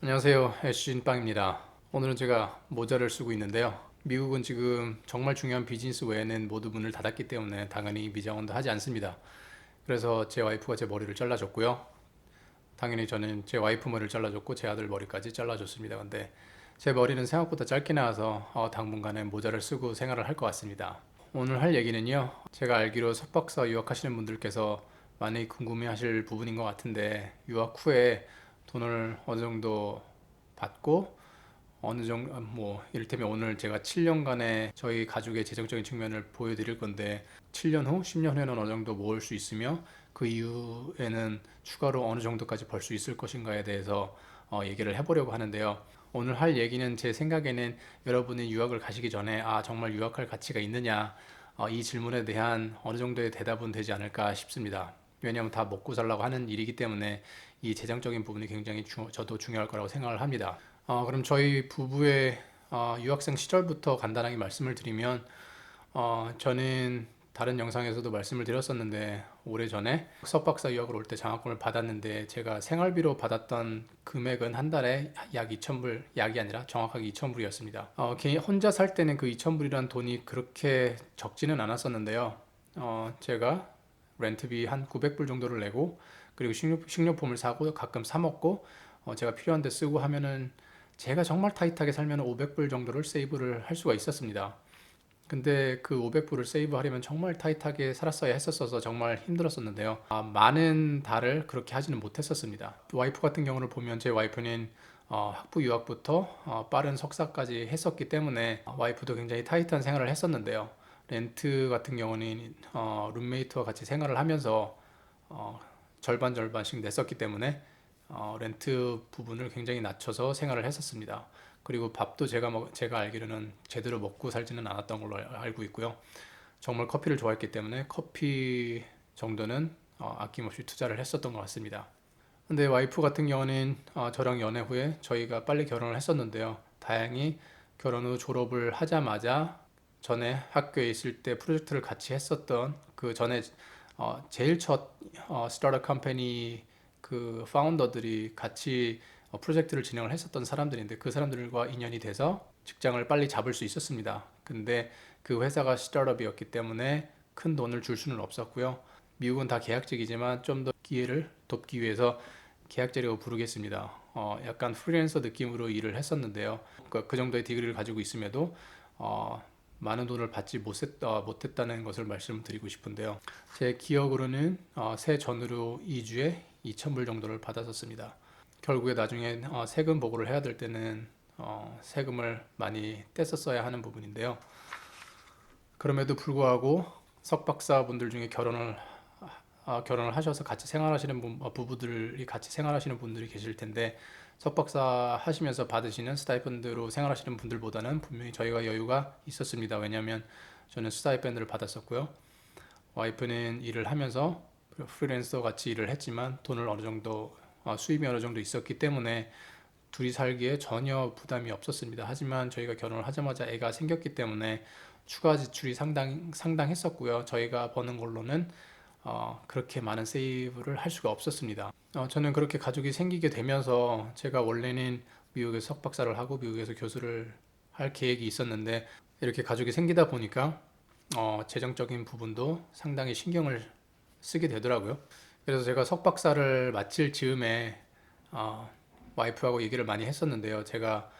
안녕하세요. 애쉬인빵입니다. 오늘은 제가 모자를 쓰고 있는데요. 미국은 지금 정말 중요한 비즈니스 외에는 모두 문을 닫았기 때문에 당연히 미장원도 하지 않습니다. 그래서 제 와이프가 제 머리를 잘라줬고요. 당연히 저는 제 와이프 머리를 잘라줬고 제 아들 머리까지 잘라줬습니다. 근데 제 머리는 생각보다 짧게 나와서 당분간은 모자를 쓰고 생활을 할 것 같습니다. 오늘 할 얘기는요. 제가 알기로 석박사 유학하시는 분들께서 많이 궁금해하실 부분인 것 같은데 유학 후에 돈을 어느 정도 받고 어느 정도 뭐 이를테면 오늘 제가 7년간의 저희 가족의 재정적인 측면을 보여드릴 건데 7년 후, 10년 후에는 어느 정도 모을 수 있으며 그 이후에는 추가로 어느 정도까지 벌 수 있을 것인가에 대해서 얘기를 해보려고 하는데요. 오늘 할 얘기는 제 생각에는 여러분이 유학을 가시기 전에 정말 유학할 가치가 있느냐 이 질문에 대한 어느 정도의 대답은 되지 않을까 싶습니다. 왜냐하면 다 먹고 살라고 하는 일이기 때문에 이 재정적인 부분이 굉장히 저도 중요할 거라고 생각을 합니다. 그럼 저희 부부의 유학생 시절부터 간단하게 말씀을 드리면 저는 다른 영상에서도 말씀을 드렸었는데 오래전에 석박사 유학을 올 때 장학금을 받았는데 제가 생활비로 받았던 금액은 한 달에 약 2,000불, 약이 아니라 정확하게 2,000불이었습니다. 혼자 살 때는 그 2,000불이란 돈이 그렇게 적지는 않았었는데요. 제가 렌트비 한 900불 정도를 내고 그리고 식료품을 사고 가끔 사 먹고 제가 필요한 데 쓰고 하면은 제가 정말 타이트하게 살면 500불 정도를 세이브를 할 수가 있었습니다. 근데 그 500불을 세이브하려면 정말 타이트하게 살았어야 했었어서 정말 힘들었었는데요. 많은 달을 그렇게 하지는 못했었습니다. 와이프 같은 경우를 보면 제 와이프는 학부 유학부터 빠른 석사까지 했었기 때문에 와이프도 굉장히 타이트한 생활을 했었는데요. 렌트 같은 경우는 룸메이트와 같이 생활을 하면서 어, 절반 절반씩 냈었기 때문에 렌트 부분을 굉장히 낮춰서 생활을 했었습니다. 그리고 밥도 제가 알기로는 제대로 먹고 살지는 않았던 걸로 알고 있고요. 정말 커피를 좋아했기 때문에 커피 정도는 아낌없이 투자를 했었던 것 같습니다. 근데 와이프 같은 경우는 저랑 연애 후에 저희가 빨리 결혼을 했었는데요. 다행히 결혼 후 졸업을 하자마자 전에 학교에 있을 때 프로젝트를 같이 했었던 그 전에 제일 첫 스타트업 컴퍼니 그 파운더들이 같이 프로젝트를 진행을 했었던 사람들인데 그 사람들과 인연이 돼서 직장을 빨리 잡을 수 있었습니다. 근데 그 회사가 스타트업이었기 때문에 큰 돈을 줄 수는 없었고요. 미국은 다 계약직이지만 좀 더 기회를 돕기 위해서 계약직이라고 부르겠습니다. 약간 프리랜서 느낌으로 일을 했었는데요. 그 정도의 디그리를 가지고 있음에도 어, 많은 돈을 받지 못했다는 것을 말씀드리고 싶은데요. 제 기억으로는 세 전으로 2주에 2,000불 정도를 받았었습니다. 결국에 나중에 세금 보고를 해야 될 때는 세금을 많이 뗐었어야 하는 부분인데요. 그럼에도 불구하고 석박사분들 중에 결혼을 하셔서 같이 생활하시는 부부들이 같이 생활하시는 분들이 계실 텐데 석박사 하시면서 받으시는 스타이펀드로 생활하시는 분들보다는 분명히 저희가 여유가 있었습니다. 왜냐하면 저는 스타이펀드를 받았었고요. 와이프는 일을 하면서 프리랜서 같이 일을 했지만 돈을 어느 정도 수입이 어느 정도 있었기 때문에 둘이 살기에 전혀 부담이 없었습니다. 하지만 저희가 결혼을 하자마자 애가 생겼기 때문에 추가 지출이 상당했었고요. 저희가 버는 걸로는 그렇게 많은 세이브를 할 수가 없었습니다. 저는 그렇게 가족이 생기게 되면서 제가 원래는 미국에서 석박사를 하고 미국에서 교수를 할 계획이 있었는데 이렇게 가족이 생기다 보니까 재정적인 부분도 상당히 신경을 쓰게 되더라고요. 그래서 제가 석박사를 마칠 즈음에 어, 와이프하고 얘기를 많이 했었는데요. 제가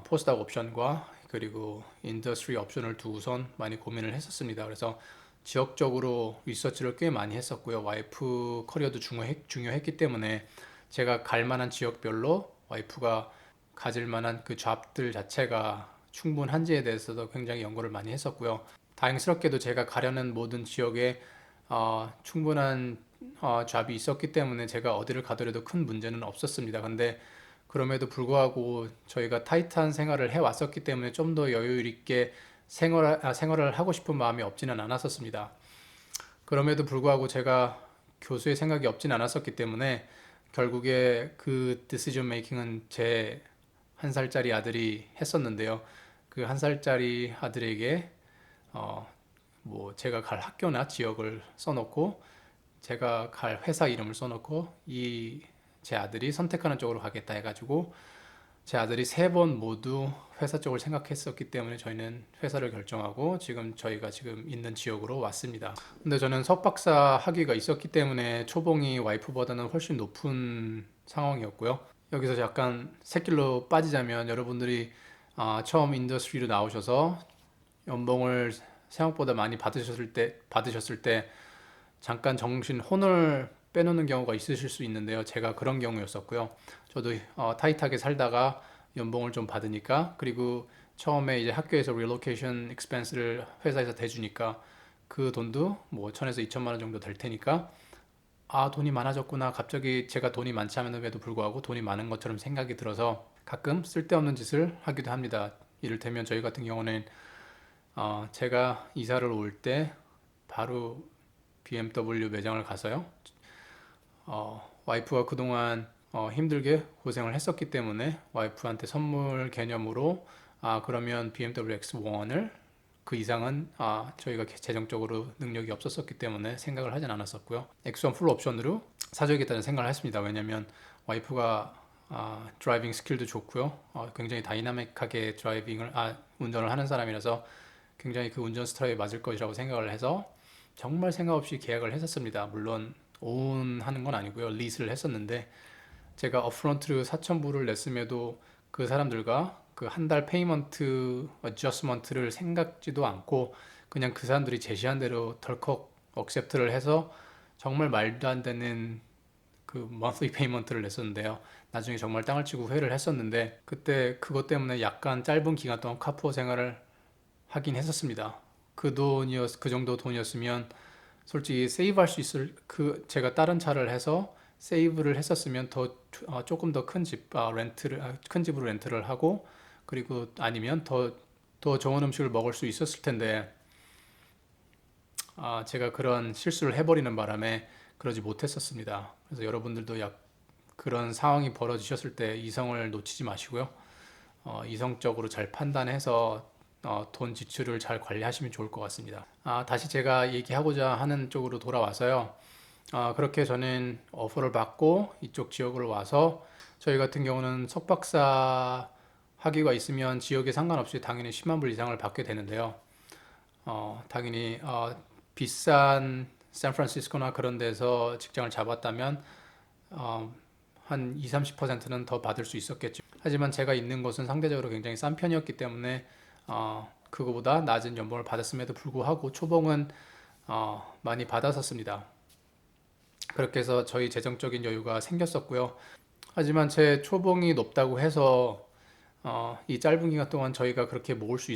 포스닥 옵션과 그리고 인더스트리 옵션을 두고선 많이 고민을 했었습니다. 그래서 지역적으로 리서치를 꽤 많이 했었고요. 와이프 커리어도 중요했기 때문에 제가 갈 만한 지역별로 와이프가 가질 만한 그 잡들 자체가 충분한지에 대해서도 굉장히 연구를 많이 했었고요. 다행스럽게도 제가 가려는 모든 지역에 충분한 잡이 있었기 때문에 제가 어디를 가더라도 큰 문제는 없었습니다. 근데 그럼에도 불구하고 저희가 타이트한 생활을 해왔었기 때문에 좀 더 여유 있게 생활을 하고 싶은 마음이 없지는 않았었습니다. 그럼에도 불구하고 제가 교수의 생각이 없진 않았었기 때문에 결국에 그 디시전 메이킹은 제 한 살짜리 아들이 했었는데요. 그 한 살짜리 아들에게 어, 뭐 제가 갈 학교나 지역을 써놓고 제가 갈 회사 이름을 써놓고 이 제 아들이 선택하는 쪽으로 가겠다 해가지고 제 아들이 세 번 모두 회사 쪽을 생각했었기 때문에 저희는 회사를 결정하고 저희가 지금 있는 지역으로 왔습니다. 근데 저는 석박사 학위가 있었기 때문에 초봉이 와이프보다는 훨씬 높은 상황이었고요. 여기서 약간 새길로 빠지자면 여러분들이 처음 인더스트리로 나오셔서 연봉을 생각보다 많이 받으셨을 때 잠깐 정신 혼을 빼놓는 경우가 있으실 수 있는데요. 제가 그런 경우였었고요. 저도 타이트하게 살다가 연봉을 좀 받으니까, 그리고 처음에 이제 학교에서 relocation expense를 회사에서 대주니까 그 돈도 뭐 1천에서 2천만 원 정도 될 테니까 돈이 많아졌구나. 갑자기 제가 돈이 많지 않음에도 불구하고 돈이 많은 것처럼 생각이 들어서 가끔 쓸데없는 짓을 하기도 합니다. 이를테면 저희 같은 경우는 제가 이사를 올 때 바로 BMW 매장을 가서요. 와이프가 그동안 힘들게 고생을 했었기 때문에 와이프한테 선물 개념으로 그러면 BMW X1을 그 이상은 저희가 재정적으로 능력이 없었었기 때문에 생각을 하진 않았었고요. X1 풀 옵션으로 사줘야겠다는 생각을 했습니다. 왜냐면 와이프가 드라이빙 스킬도 좋고요. 굉장히 다이나믹하게 운전을 하는 사람이라서 굉장히 그 운전 스타일에 맞을 것이라고 생각을 해서 정말 생각 없이 계약을 했었습니다. 물론 오운하는 건 아니고요. 리스를 했었는데 제가 업프론트로 4,000불을 냈음에도 그 사람들과 그 한 달 페이먼트 어저스먼트를 생각지도 않고 그냥 그 사람들이 제시한 대로 덜컥 억셉트를 해서 정말 말도 안 되는 그 monthly 페이먼트를 냈었는데요. 나중에 정말 땅을 치고 후회를 했었는데 그때 그것 때문에 약간 짧은 기간 동안 카푸어 생활을 하긴 했었습니다. 그 정도 돈이었으면 솔직히 세이브할 수 있을 제가 다른 차를 해서 세이브를 했었으면 조금 더 큰 집 큰 집으로 렌트를 하고 그리고 아니면 더 좋은 음식을 먹을 수 있었을 텐데 제가 그런 실수를 해버리는 바람에 그러지 못했었습니다. 그래서 여러분들도 그런 상황이 벌어지셨을 때 이성을 놓치지 마시고요. 이성적으로 잘 판단해서 돈 지출을 잘 관리하시면 좋을 것 같습니다. 다시 제가 얘기하고자 하는 쪽으로 돌아와서요. 그렇게 저는 오퍼를 받고 이쪽 지역으로 와서 저희 같은 경우는 석박사 학위가 있으면 지역에 상관없이 당연히 10만 불 이상을 받게 되는데요. 당연히 비싼 샌프란시스코나 그런 데서 직장을 잡았다면 한 2, 30%는 더 받을 수 있었겠죠. 하지만 제가 있는 곳은 상대적으로 굉장히 싼 편이었기 때문에 그거보다 낮은 연봉을 받았음에도 불구하고 초봉은 많이 받았었습니다. 그렇게 해서 저희 재정적인 여유가 생겼었고요. 하지만 제 초봉이 높다고 해서 이 짧은 기간 동안 저희가 그렇게 모을 수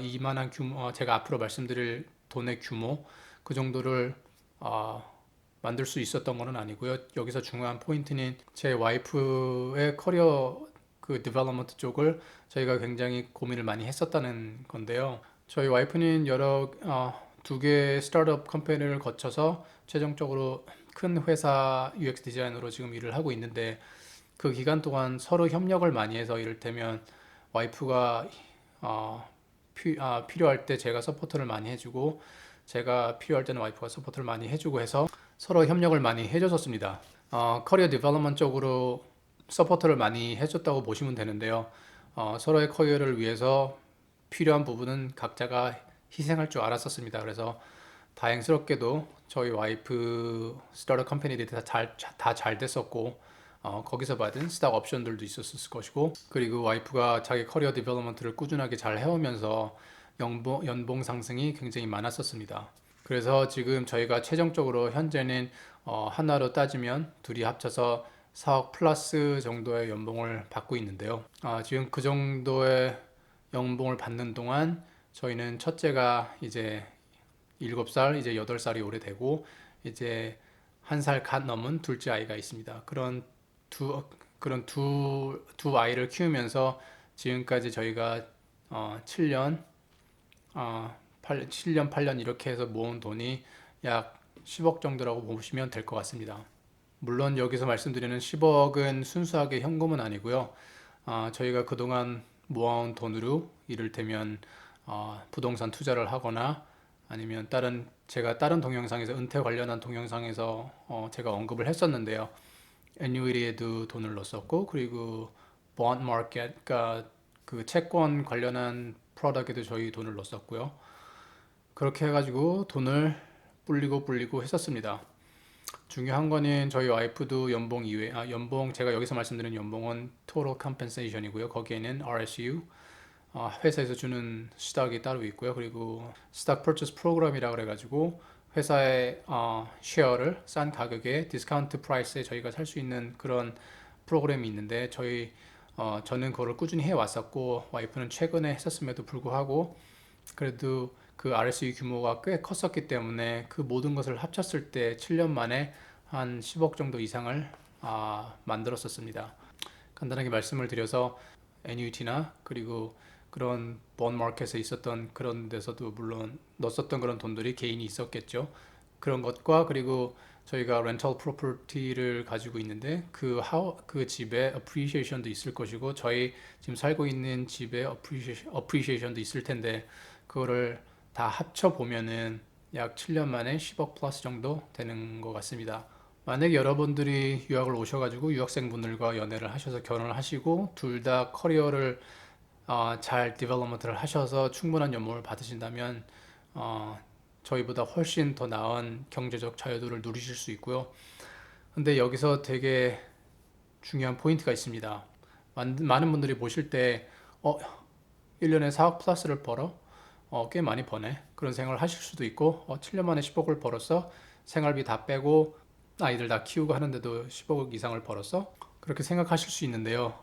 이만한 규모, 제가 앞으로 말씀드릴 돈의 규모 그 정도를 만들 수 있었던 것은 아니고요. 여기서 중요한 포인트는 제 와이프의 커리어 그 디벨롭먼트 쪽을 저희가 굉장히 고민을 많이 했었다는 건데요. 저희 와이프는 두 개의 스타트업 컴퍼니를 거쳐서 최종적으로 큰 회사 UX 디자이너로 지금 일을 하고 있는데 그 기간 동안 서로 협력을 많이 해서 이를테면 와이프가 필요할 때 제가 서포트를 많이 해주고 제가 필요할 때는 와이프가 서포트를 많이 해주고 해서 서로 협력을 많이 해줬었습니다. 커리어 디벨롭먼트 쪽으로 서포트를 많이 해줬다고 보시면 되는데요. 서로의 커리어를 위해서 필요한 부분은 각자가 희생할 줄 알았었습니다. 그래서 다행스럽게도 저희 와이프 스타트업 컴퍼니들이 다 잘 됐었고 거기서 받은 스탁 옵션들도 있었을 것이고 그리고 와이프가 자기 커리어 디벨롭먼트를 꾸준하게 잘 해오면서 연봉 상승이 굉장히 많았었습니다. 그래서 지금 저희가 최종적으로 현재는 하나로 따지면 둘이 합쳐서 4억 플러스 정도의 연봉을 받고 있는데요. 지금 그 정도의 연봉을 받는 동안 저희는 첫째가 이제 7살, 이제 8살이 오래되고 이제 1살 갓 넘은 둘째 아이가 있습니다. 그런 두 아이를 키우면서 지금까지 저희가 7년, 7년, 8년 이렇게 해서 모은 돈이 약 10억 정도라고 보시면 될 것 같습니다. 물론 여기서 말씀드리는 10억은 순수하게 현금은 아니고요. 저희가 그동안 모아온 돈으로 이를테면 부동산 투자를 하거나 아니면 제가 다른 동영상에서 은퇴 관련한 동영상에서 제가 언급을 했었는데요. 애뉴이티에도 돈을 넣었었고 그리고 bond market, 그러니까 그 채권 관련한 프로덕트에도 저희 돈을 넣었었고요. 그렇게 해가지고 돈을 불리고 했었습니다. 중요한 거는 저희 와이프도 연봉 이외, 연봉, 제가 여기서 말씀드린 연봉은 total compensation이고요. 거기에는 RSU, 회사에서 주는 스탁이 따로 있고요. 그리고 스탁 퍼체스 프로그램이라 그래가지고 회사의 쉐어를 싼 가격에 디스카운트 프라이스에 저희가 살 수 있는 그런 프로그램이 있는데 저는 그거를 꾸준히 해왔었고 와이프는 최근에 했었음에도 불구하고 그래도 그 RSU 규모가 꽤 컸었기 때문에 그 모든 것을 합쳤을 때 7년 만에 한 10억 정도 이상을 만들었었습니다. 간단하게 말씀을 드려서 NUT나 그리고 그런 본 마켓에 있었던 그런 데서도 물론 넣었었던 그런 돈들이 개인이 있었겠죠. 그런 것과 그리고 저희가 렌털 프로퍼티를 가지고 있는데 그 집에 어프리시에이션도 있을 것이고 저희 지금 살고 있는 집에 어프리시에이션도 있을 텐데 그거를 다 합쳐 보면은 약 7년 만에 10억 플러스 정도 되는 것 같습니다. 만약에 여러분들이 유학을 오셔가지고 유학생분들과 연애를 하셔서 결혼을 하시고 둘 다 커리어를 잘 디벨롭먼트를 하셔서 충분한 연봉을 받으신다면 어, 저희보다 훨씬 더 나은 경제적 자유도를 누리실 수 있고요. 근데 여기서 되게 중요한 포인트가 있습니다. 많은 분들이 보실 때 1년에 4억 플러스를 벌어? 꽤 많이 버네. 그런 생각을 하실 수도 있고 7년 만에 10억을 벌었어? 생활비 다 빼고 아이들 다 키우고 하는데도 10억 이상을 벌었어? 그렇게 생각하실 수 있는데요.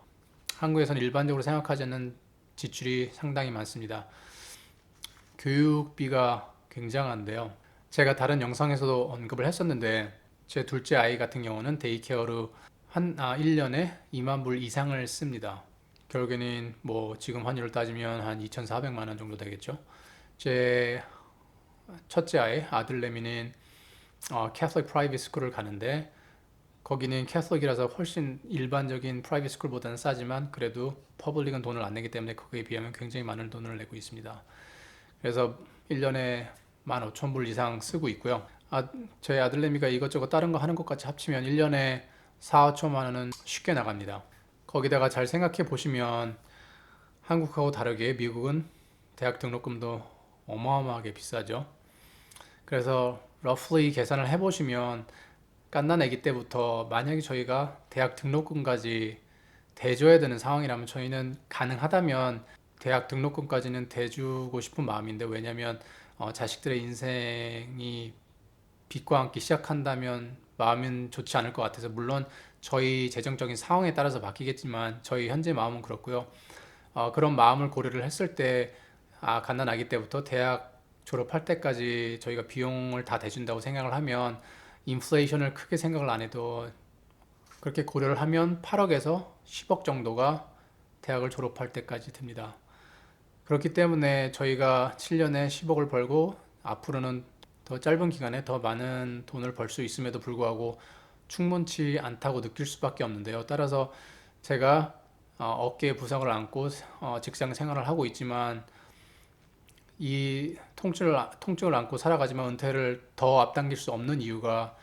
한국에서는 일반적으로 생각하지 않는 지출이 상당히 많습니다. 교육비가 굉장한데요. 제가 다른 영상에서도 언급을 했었는데 제 둘째 아이 같은 경우는 데이케어로 1년에 2만 불 이상을 씁니다. 결국에는 뭐 지금 환율을 따지면 한 2,400만 원 정도 되겠죠. 제 첫째 아이 아들내미는 캐톨릭 프라이빗 스쿨을 가는데 거기는 캐톨릭이라서 훨씬 일반적인 프라이빗 스쿨보다는 싸지만 그래도 퍼블릭은 돈을 안 내기 때문에 거기에 비하면 굉장히 많은 돈을 내고 있습니다. 그래서 1년에 15,000불 이상 쓰고 있고요. 저희 아들내미가 이것저것 다른 거 하는 것 같이 합치면 1년에 4, 5천만 원은 쉽게 나갑니다. 거기다가 잘 생각해 보시면 한국하고 다르게 미국은 대학 등록금도 어마어마하게 비싸죠. 그래서 roughly 계산을 해보시면 갓난 아기 때부터 만약에 저희가 대학 등록금까지 대줘야 되는 상황이라면 저희는 가능하다면 대학 등록금까지는 대주고 싶은 마음인데 왜냐면 자식들의 인생이 빚과 함께 시작한다면 마음은 좋지 않을 것 같아서 물론 저희 재정적인 상황에 따라서 바뀌겠지만 저희 현재 마음은 그렇고요. 그런 마음을 고려를 했을 때 갓난 아기 때부터 대학 졸업할 때까지 저희가 비용을 다 대준다고 생각을 하면 인플레이션을 크게 생각을 안 해도 그렇게 고려를 하면 8억에서 10억 정도가 대학을 졸업할 때까지 듭니다. 그렇기 때문에 저희가 7년에 10억을 벌고 앞으로는 더 짧은 기간에 더 많은 돈을 벌 수 있음에도 불구하고 충분치 않다고 느낄 수밖에 없는데요. 따라서 제가 어깨에 부상을 안고 직장 생활을 하고 있지만 이 통증을 안고 살아가지만 은퇴를 더 앞당길 수 없는 이유가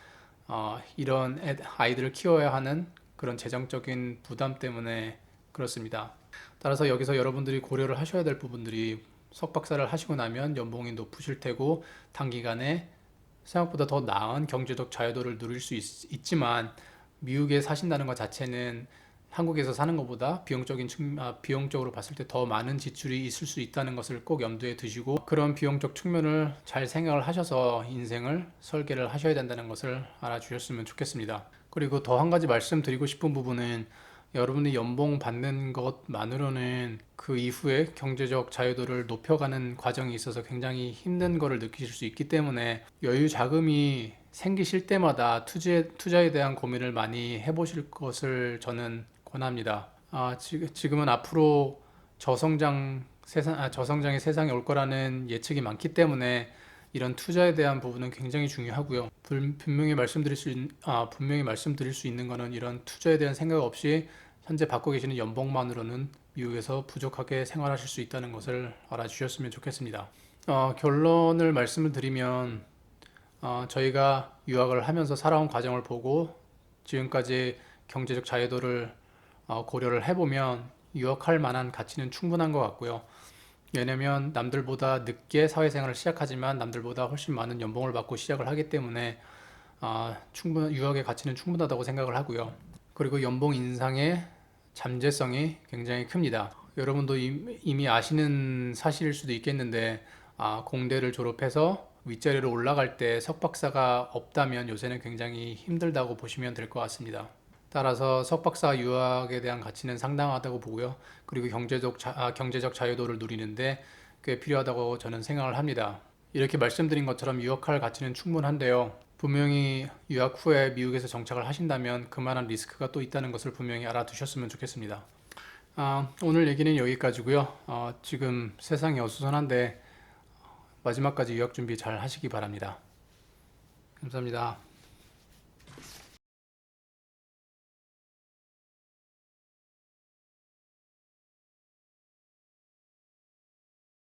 이런 아이들을 키워야 하는 그런 재정적인 부담 때문에 그렇습니다. 따라서 여기서 여러분들이 고려를 하셔야 될 부분들이 석박사를 하시고 나면 연봉이 높으실 테고 단기간에 생각보다 더 나은 경제적 자유도를 누릴 수 있지만 미국에 사신다는 것 자체는 한국에서 사는 것보다 비용적으로 봤을 때 더 많은 지출이 있을 수 있다는 것을 꼭 염두에 두시고 그런 비용적 측면을 잘 생각을 하셔서 인생을 설계를 하셔야 된다는 것을 알아주셨으면 좋겠습니다. 그리고 더 한 가지 말씀드리고 싶은 부분은 여러분이 연봉 받는 것만으로는 그 이후에 경제적 자유도를 높여가는 과정이 있어서 굉장히 힘든 거를 느끼실 수 있기 때문에 여유 자금이 생기실 때마다 투자에 대한 고민을 많이 해보실 것을 저는 권합니다. 지금은 앞으로 저성장의 세상이 올 거라는 예측이 많기 때문에 이런 투자에 대한 부분은 굉장히 중요하고요. 분명히 말씀드릴 수 있는 거는 이런 투자에 대한 생각 없이 현재 받고 계시는 연봉만으로는 미국에서 부족하게 생활하실 수 있다는 것을 알아주셨으면 좋겠습니다. 결론을 말씀을 드리면 저희가 유학을 하면서 살아온 과정을 보고 지금까지 경제적 자유도를 고려를 해보면 유학할 만한 가치는 충분한 것 같고요. 왜냐면 남들보다 늦게 사회생활을 시작하지만 남들보다 훨씬 많은 연봉을 받고 시작을 하기 때문에 유학의 가치는 충분하다고 생각을 하고요. 그리고 연봉 인상의 잠재성이 굉장히 큽니다. 여러분도 이미 아시는 사실일 수도 있겠는데, 공대를 졸업해서 윗자리로 올라갈 때 석박사가 없다면 요새는 굉장히 힘들다고 보시면 될 것 같습니다. 따라서 석박사 유학에 대한 가치는 상당하다고 보고요. 그리고 경제적 자유도를 누리는데 꽤 필요하다고 저는 생각을 합니다. 이렇게 말씀드린 것처럼 유학할 가치는 충분한데요. 분명히 유학 후에 미국에서 정착을 하신다면 그만한 리스크가 또 있다는 것을 분명히 알아두셨으면 좋겠습니다. 오늘 얘기는 여기까지고요. 지금 세상이 어수선한데 마지막까지 유학 준비 잘 하시기 바랍니다. 감사합니다.